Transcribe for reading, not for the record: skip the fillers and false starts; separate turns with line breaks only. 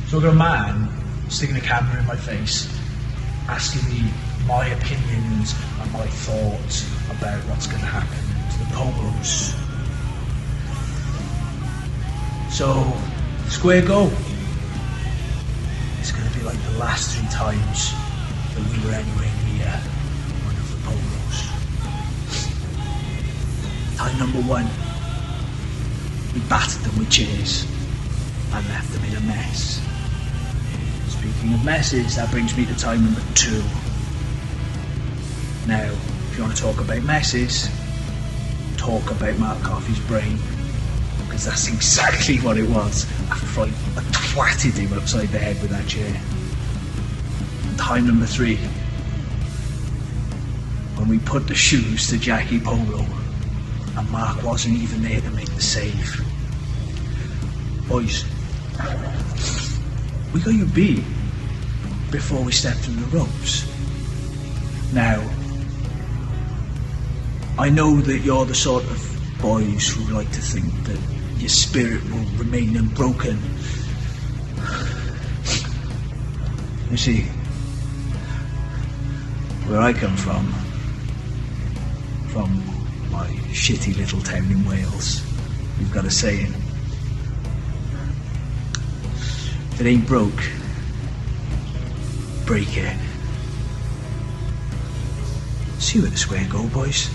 So I got a man sticking a camera in my face, asking me my opinions and my thoughts about what's going to happen to the Polos. So, square go. It's going to be like the last 3 times that we were anywhere near one of the Polos. Time number 1, we battered them with chairs and left them in a mess. Speaking of messes, that brings me to time number 2. Now, if you want to talk about messes, talk about Mark Coffey's brain, because that's exactly what it was. I twatted him upside the head with that chair. And time number 3, when we put the shoes to Jackie Polo, and Mark wasn't even there to make the save. Boys, we got you beat before we stepped through the ropes. Now, I know that you're the sort of boys who like to think that your spirit will remain unbroken. You see, where I come from my shitty little town in Wales, we've got a saying: if it ain't broke, break it. See you at the square go, boys.